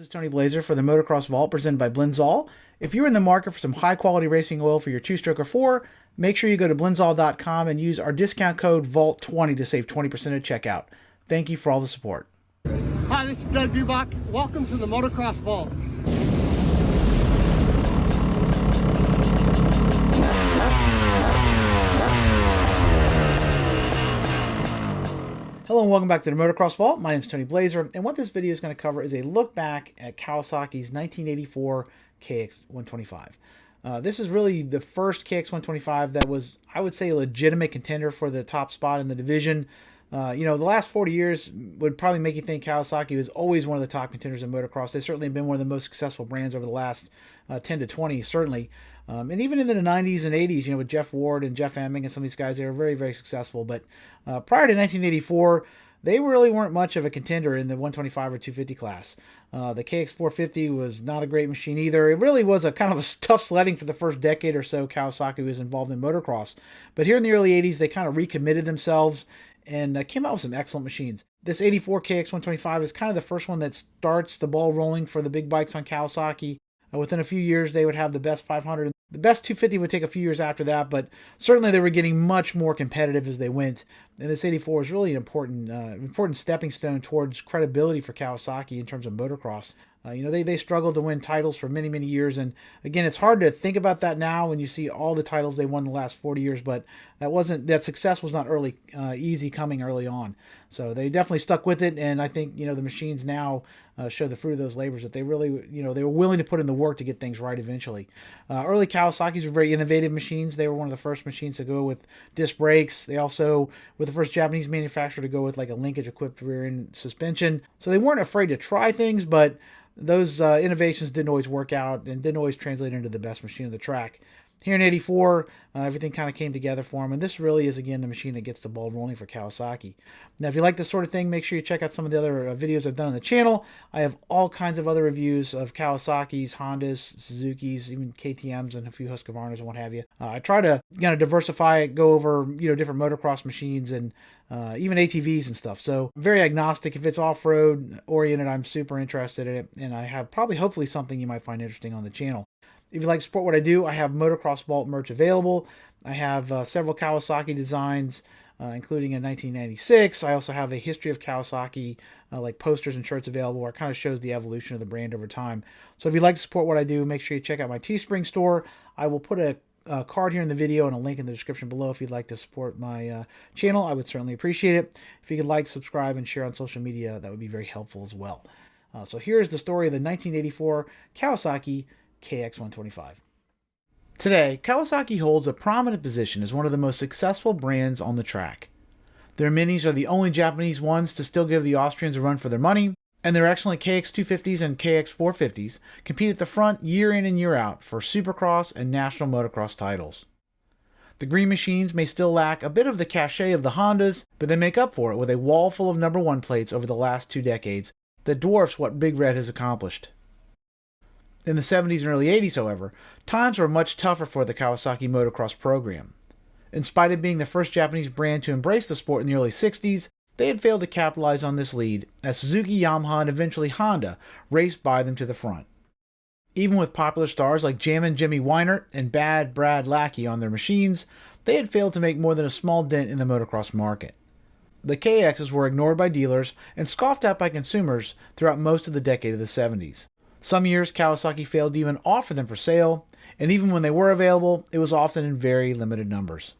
This is Tony Blazer for the Motocross Vault presented by Blinzall. If you're in the market for some high quality racing oil for your two-stroke or four, make sure you go to blinzall.com and use our discount code VAULT20 to save 20% at checkout. Thank you for all the support. Hi, this is Doug Dubach. Welcome to the Motocross Vault. Hello and welcome back to the Motocross Vault. My name is Tony Blazer, and what this video is going to cover is a look back at Kawasaki's 1984 KX125. This is really the first KX125 that was, I would say, a legitimate contender for the top spot in the division. The last 40 years would probably make you think Kawasaki was always one of the top contenders in motocross. They certainly have been one of the most successful brands over the last 10 to 20, certainly. And even in the 90s and 80s, with Jeff Ward and Jeff Emming and some of these guys, they were very, very successful. But prior to 1984, they really weren't much of a contender in the 125 or 250 class. The KX450 was not a great machine either. It really was a kind of a tough sledding for the first decade or so Kawasaki was involved in motocross. But here in the early 80s, they kind of recommitted themselves and came out with some excellent machines. This 84 KX125 is kind of the first one that starts the ball rolling for the big bikes on Kawasaki. Within a few years, they would have the best 500. The best 250 would take a few years after that, but certainly they were getting much more competitive as they went. And this 84 is really an important stepping stone towards credibility for Kawasaki in terms of motocross. They struggled to win titles for many, many years. And again, it's hard to think about that now when you see all the titles they won the last 40 years, but that success was not easy coming early on. So they definitely stuck with it. And I think, the machines now show the fruit of those labors that they really, they were willing to put in the work to get things right eventually. Early Kawasaki's were very innovative machines. They were one of the first machines to go with disc brakes. They also were the first Japanese manufacturer to go with like a linkage equipped rear end suspension. So they weren't afraid to try things, but those innovations didn't always work out and didn't always translate into the best machine of the track. Here in 84, everything kind of came together for them, and this really is, again, the machine that gets the ball rolling for Kawasaki. Now, if you like this sort of thing, make sure you check out some of the other videos I've done on the channel. I have all kinds of other reviews of Kawasaki's, Hondas, Suzuki's, even KTM's, and a few Husqvarna's and what have you. I try to kind of diversify it, go over different motocross machines and even ATVs and stuff. So I'm very agnostic. If it's off-road oriented, I'm super interested in it, and I have hopefully something you might find interesting on the channel. If you'd like to support what I do, I have Motocross Vault merch available. I have several Kawasaki designs, including a 1996. I also have a history of Kawasaki, like posters and shirts available, where it kind of shows the evolution of the brand over time. So if you'd like to support what I do, make sure you check out my Teespring store. I will put a card here in the video and a link in the description below if you'd like to support my channel. I would certainly appreciate it. If you could like, subscribe, and share on social media, that would be very helpful as well. So here's the story of the 1984 Kawasaki KX125. Today, Kawasaki holds a prominent position as one of the most successful brands on the track. Their Minis are the only Japanese ones to still give the Austrians a run for their money, and their excellent KX250s and KX450s compete at the front year in and year out for Supercross and National Motocross titles. The green machines may still lack a bit of the cachet of the Hondas, but they make up for it with a wall full of number 1 plates over the last 2 decades that dwarfs what Big Red has accomplished. In the 70s and early 80s, however, times were much tougher for the Kawasaki motocross program. In spite of being the first Japanese brand to embrace the sport in the early 60s, they had failed to capitalize on this lead, as Suzuki, Yamaha, and eventually Honda raced by them to the front. Even with popular stars like Jammin' Jimmy Weinert and Bad Brad Lackey on their machines, they had failed to make more than a small dent in the motocross market. The KXs were ignored by dealers and scoffed at by consumers throughout most of the decade of the 70s. Some years, Kawasaki failed to even offer them for sale, and even when they were available, it was often in very limited numbers.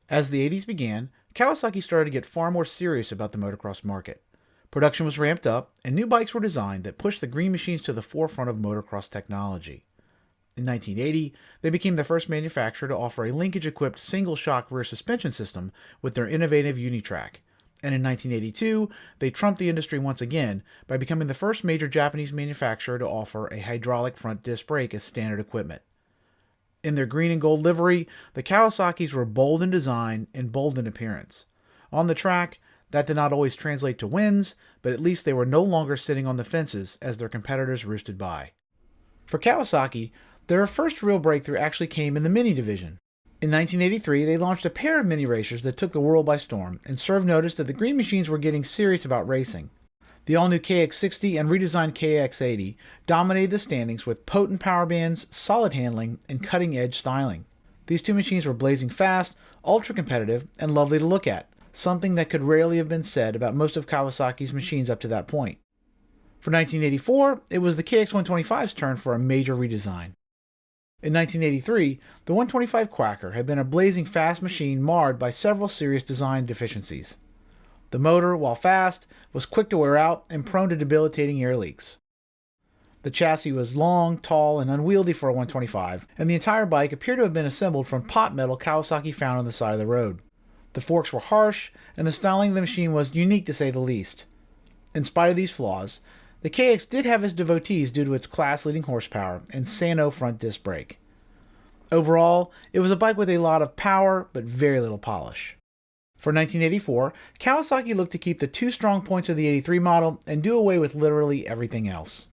As the 80s began, Kawasaki started to get far more serious about the motocross market. Production was ramped up, and new bikes were designed that pushed the green machines to the forefront of motocross technology. In 1980, they became the first manufacturer to offer a linkage-equipped single-shock rear suspension system with their innovative Unitrack. And in 1982, they trumped the industry once again by becoming the first major Japanese manufacturer to offer a hydraulic front disc brake as standard equipment. In their green and gold livery, the Kawasaki's were bold in design and bold in appearance. On the track, that did not always translate to wins, but at least they were no longer sitting on the fences as their competitors roosted by. For Kawasaki, their first real breakthrough actually came in the Mini division. In 1983, they launched a pair of mini racers that took the world by storm and served notice that the green machines were getting serious about racing. The all-new KX60 and redesigned KX80 dominated the standings with potent power bands, solid handling, and cutting-edge styling. These two machines were blazing fast, ultra-competitive, and lovely to look at, something that could rarely have been said about most of Kawasaki's machines up to that point. For 1984, it was the KX125's turn for a major redesign. In 1983, the 125 Quacker had been a blazing fast machine marred by several serious design deficiencies. The motor, while fast, was quick to wear out and prone to debilitating air leaks. The chassis was long, tall, and unwieldy for a 125, and the entire bike appeared to have been assembled from pot metal Kawasaki found on the side of the road. The forks were harsh, and the styling of the machine was unique to say the least. In spite of these flaws, the KX did have its devotees due to its class-leading horsepower and Sano front disc brake. Overall, it was a bike with a lot of power, but very little polish. For 1984, Kawasaki looked to keep the two strong points of the 83 model and do away with literally everything else.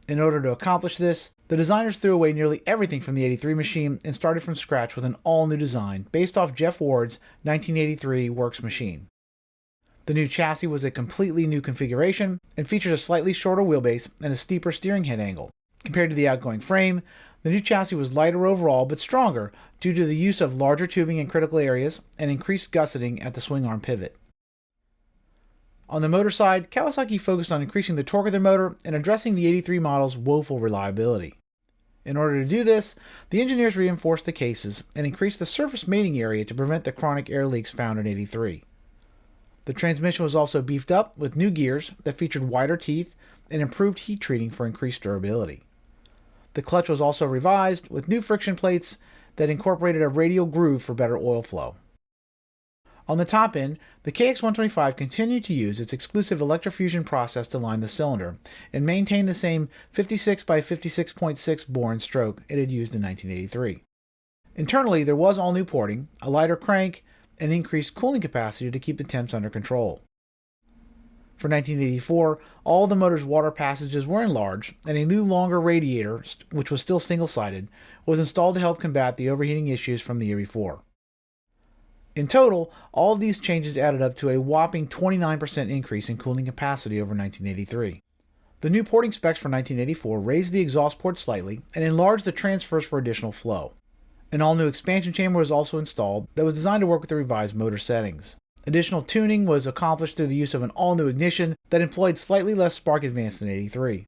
In order to accomplish this, the designers threw away nearly everything from the 83 machine and started from scratch with an all-new design based off Jeff Ward's 1983 Works machine. The new chassis was a completely new configuration and features a slightly shorter wheelbase and a steeper steering head angle. Compared to the outgoing frame, the new chassis was lighter overall but stronger due to the use of larger tubing in critical areas and increased gusseting at the swing arm pivot. On the motor side, Kawasaki focused on increasing the torque of their motor and addressing the 83 model's woeful reliability. In order to do this, the engineers reinforced the cases and increased the surface mating area to prevent the chronic air leaks found in 83. The transmission was also beefed up with new gears that featured wider teeth and improved heat treating for increased durability. The clutch was also revised with new friction plates that incorporated a radial groove for better oil flow. On the top end, the KX125 continued to use its exclusive electrofusion process to line the cylinder and maintain the same 56 by 56.6 bore and stroke it had used in 1983. Internally, there was all new porting, a lighter crank, and increased cooling capacity to keep the temps under control. For 1984, all the motor's water passages were enlarged, and a new longer radiator, which was still single-sided, was installed to help combat the overheating issues from the year before. In total, all of these changes added up to a whopping 29% increase in cooling capacity over 1983. The new porting specs for 1984 raised the exhaust port slightly and enlarged the transfers for additional flow. An all-new expansion chamber was also installed that was designed to work with the revised motor settings. Additional tuning was accomplished through the use of an all-new ignition that employed slightly less spark advance than 83.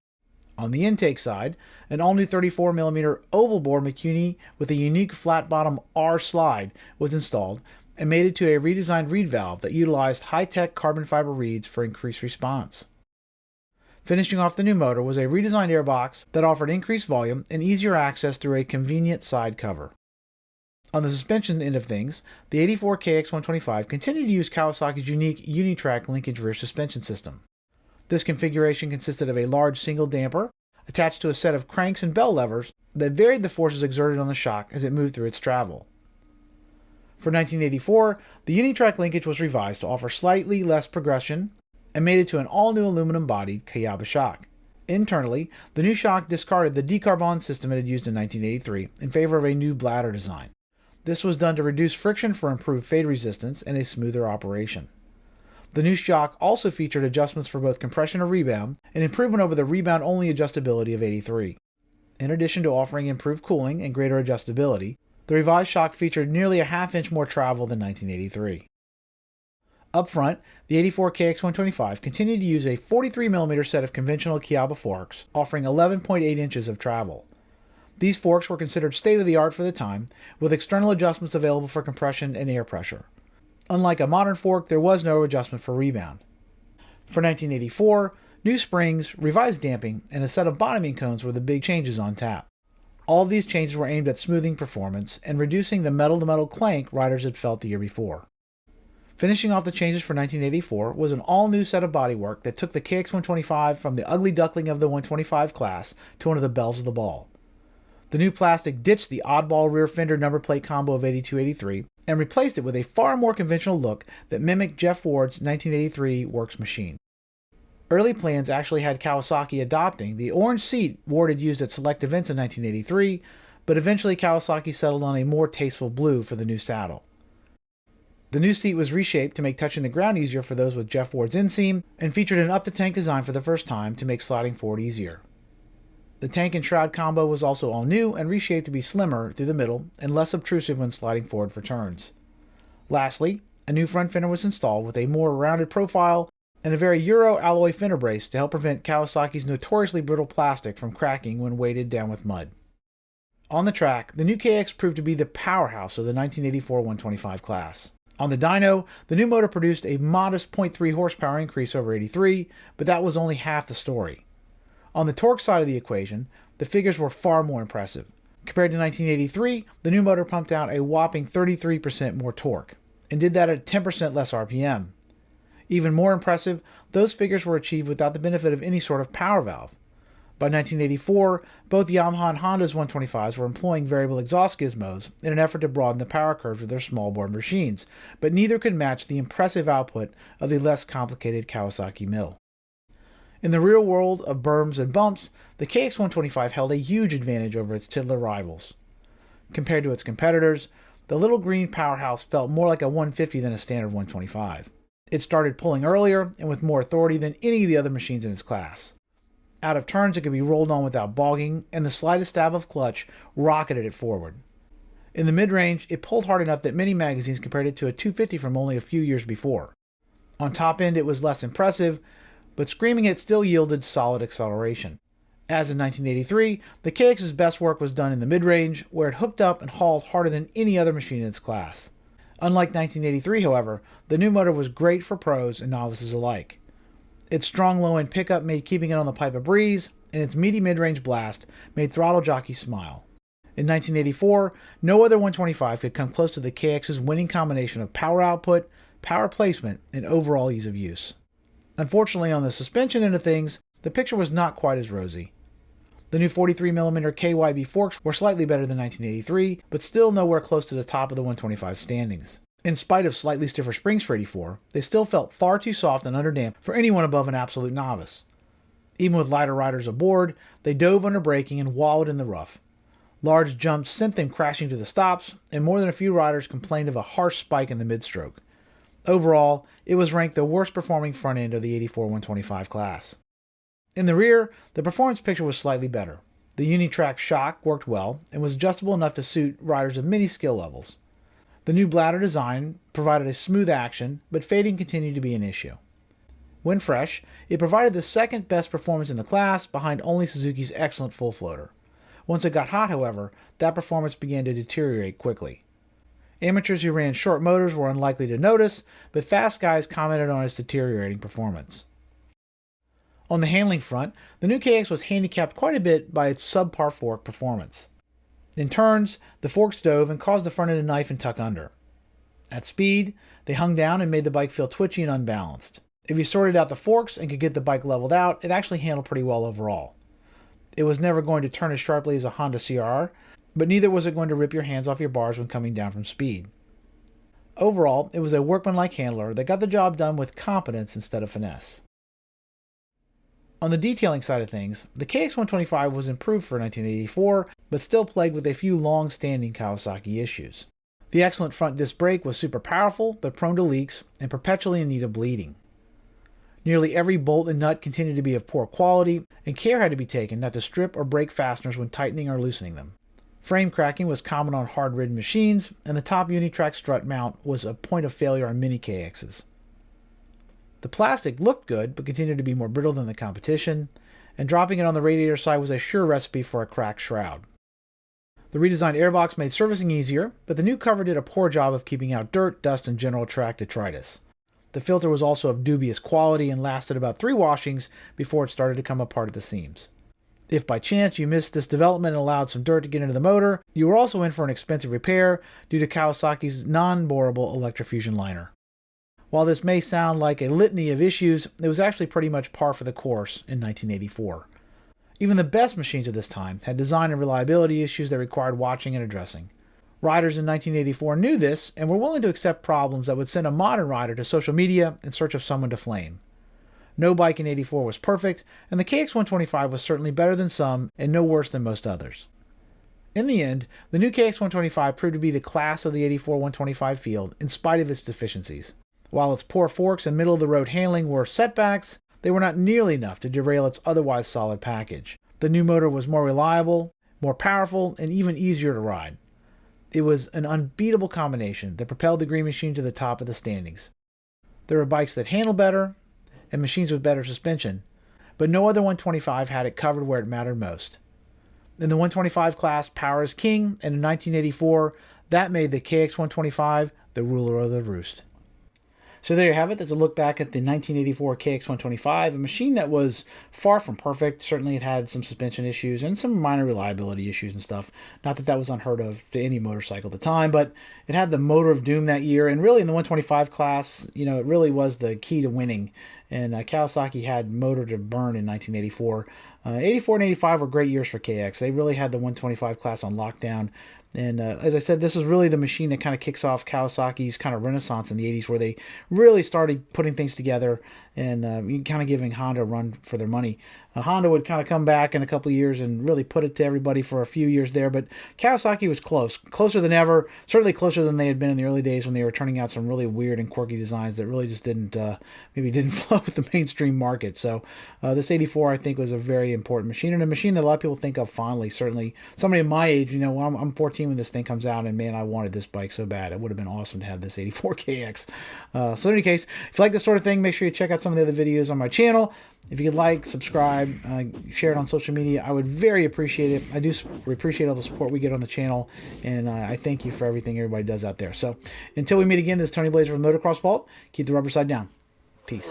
On the intake side, an all-new 34mm oval bore McCuney with a unique flat-bottom R slide was installed and mated to a redesigned reed valve that utilized high-tech carbon fiber reeds for increased response. Finishing off the new motor was a redesigned airbox that offered increased volume and easier access through a convenient side cover. On the suspension end of things, the 84 KX125 continued to use Kawasaki's unique Unitrack linkage rear suspension system. This configuration consisted of a large single damper attached to a set of cranks and bell levers that varied the forces exerted on the shock as it moved through its travel. For 1984, the Unitrack linkage was revised to offer slightly less progression and mated to an all-new aluminum-bodied Kayaba shock. Internally, the new shock discarded the decarbon system it had used in 1983 in favor of a new bladder design. This was done to reduce friction for improved fade resistance and a smoother operation. The new shock also featured adjustments for both compression or rebound, an improvement over the rebound-only adjustability of 83. In addition to offering improved cooling and greater adjustability, the revised shock featured nearly a half-inch more travel than 1983. Up front, the 84 KX125 continued to use a 43mm set of conventional Kayaba forks, offering 11.8 inches of travel. These forks were considered state-of-the-art for the time, with external adjustments available for compression and air pressure. Unlike a modern fork, there was no adjustment for rebound. For 1984, new springs, revised damping, and a set of bottoming cones were the big changes on tap. All of these changes were aimed at smoothing performance and reducing the metal-to-metal clank riders had felt the year before. Finishing off the changes for 1984 was an all-new set of bodywork that took the KX125 from the ugly duckling of the 125 class to one of the belles of the ball. The new plastic ditched the oddball rear fender number plate combo of 82-83 and replaced it with a far more conventional look that mimicked Jeff Ward's 1983 Works machine. Early plans actually had Kawasaki adopting the orange seat Ward had used at select events in 1983, but eventually Kawasaki settled on a more tasteful blue for the new saddle. The new seat was reshaped to make touching the ground easier for those with Jeff Ward's inseam, and featured an up-the-tank design for the first time to make sliding forward easier. The tank and shroud combo was also all new and reshaped to be slimmer through the middle and less obtrusive when sliding forward for turns. Lastly, a new front fender was installed with a more rounded profile and a very Euro alloy fender brace to help prevent Kawasaki's notoriously brittle plastic from cracking when weighted down with mud. On the track, the new KX proved to be the powerhouse of the 1984 125 class. On the dyno, the new motor produced a modest 0.3 horsepower increase over 83, but that was only half the story. On the torque side of the equation, the figures were far more impressive. Compared to 1983, the new motor pumped out a whopping 33% more torque, and did that at 10% less RPM. Even more impressive, those figures were achieved without the benefit of any sort of power valve. By 1984, both Yamaha and Honda's 125s were employing variable exhaust gizmos in an effort to broaden the power curves of their small bore machines, but neither could match the impressive output of the less complicated Kawasaki mill. In the real world of berms and bumps, the KX125 held a huge advantage over its tiddler rivals. Compared to its competitors, the little green powerhouse felt more like a 150 than a standard 125. It started pulling earlier and with more authority than any of the other machines in its class. Out of turns, it could be rolled on without bogging, and the slightest stab of clutch rocketed it forward. In the mid-range, it pulled hard enough that many magazines compared it to a 250 from only a few years before. On top end, it was less impressive, but screaming it still yielded solid acceleration. As in 1983, the KX's best work was done in the mid-range, where it hooked up and hauled harder than any other machine in its class. Unlike 1983, however, the new motor was great for pros and novices alike. Its strong low-end pickup made keeping it on the pipe a breeze, and its meaty mid-range blast made throttle jockeys smile. In 1984, no other 125 could come close to the KX's winning combination of power output, power placement, and overall ease of use. Unfortunately, on the suspension end of things, the picture was not quite as rosy. The new 43mm KYB forks were slightly better than 1983, but still nowhere close to the top of the 125 standings. In spite of slightly stiffer springs for 84, they still felt far too soft and underdamped for anyone above an absolute novice. Even with lighter riders aboard, they dove under braking and wallowed in the rough. Large jumps sent them crashing to the stops, and more than a few riders complained of a harsh spike in the mid-stroke. Overall, it was ranked the worst performing front end of the 84 125 class. In the rear, the performance picture was slightly better. The Unitrack shock worked well and was adjustable enough to suit riders of many skill levels. The new bladder design provided a smooth action, but fading continued to be an issue. When fresh, it provided the second best performance in the class behind only Suzuki's excellent full floater. Once it got hot, however, that performance began to deteriorate quickly. Amateurs who ran short motors were unlikely to notice, but fast guys commented on its deteriorating performance. On the handling front, the new KX was handicapped quite a bit by its subpar fork performance. In turns, the forks dove and caused the front end to knife and tuck under. At speed, they hung down and made the bike feel twitchy and unbalanced. If you sorted out the forks and could get the bike leveled out, it actually handled pretty well overall. It was never going to turn as sharply as a Honda CRR, but neither was it going to rip your hands off your bars when coming down from speed. Overall, it was a workmanlike handler that got the job done with competence instead of finesse. On the detailing side of things, the KX125 was improved for 1984, but still plagued with a few long-standing Kawasaki issues. The excellent front disc brake was super powerful, but prone to leaks, and perpetually in need of bleeding. Nearly every bolt and nut continued to be of poor quality, and care had to be taken not to strip or break fasteners when tightening or loosening them. Frame cracking was common on hard-ridden machines, and the top Unitrack strut mount was a point of failure on many KXs. The plastic looked good, but continued to be more brittle than the competition, and dropping it on the radiator side was a sure recipe for a cracked shroud. The redesigned airbox made servicing easier, but the new cover did a poor job of keeping out dirt, dust, and general track detritus. The filter was also of dubious quality and lasted about 3 washings before it started to come apart at the seams. If by chance you missed this development and allowed some dirt to get into the motor, you were also in for an expensive repair due to Kawasaki's non-borable electrofusion liner. While this may sound like a litany of issues, it was actually pretty much par for the course in 1984. Even the best machines of this time had design and reliability issues that required watching and addressing. Riders in 1984 knew this and were willing to accept problems that would send a modern rider to social media in search of someone to flame. No bike in 84 was perfect, and the KX125 was certainly better than some and no worse than most others. In the end, the new KX125 proved to be the class of the 84 125 field in spite of its deficiencies. While its poor forks and middle-of-the-road handling were setbacks, they were not nearly enough to derail its otherwise solid package. The new motor was more reliable, more powerful, and even easier to ride. It was an unbeatable combination that propelled the Green Machine to the top of the standings. There were bikes that handled better and machines with better suspension, but no other 125 had it covered where it mattered most. In the 125 class, power is king, and in 1984, that made the KX125 the ruler of the roost. So there you have it. That's a look back at the 1984 KX125, a machine that was far from perfect. Certainly it had some suspension issues and some minor reliability issues and stuff. Not that that was unheard of to any motorcycle at the time, but it had the motor of doom that year. And really in the 125 class, you know, it really was the key to winning. And Kawasaki had motor to burn in 1984. 84 and 85 were great years for KX. They really had the 125 class on lockdown. And as I said, this was really the machine that kind of kicks off Kawasaki's kind of renaissance in the 80s, where they really started putting things together and kind of giving Honda a run for their money. Honda would kind of come back in a couple of years and really put it to everybody for a few years there, but Kawasaki was closer than ever, certainly closer than they had been in the early days when they were turning out some really weird and quirky designs that really just didn't flow with the mainstream market. So this 84, I think, was a very important machine, and a machine that a lot of people think of fondly. Certainly somebody of my age, you know, I'm 14 when this thing comes out, and man, I wanted this bike so bad. It would have been awesome to have this 84 KX. So in any case, if you like this sort of thing, make sure you check out some of the other videos on my channel. If you could like, subscribe, share it on social media, I would very appreciate it. I do appreciate all the support we get on the channel, and I thank you for everything everybody does out there. So until we meet again, this is Tony Blazer from Motocross Vault. Keep the rubber side down. Peace.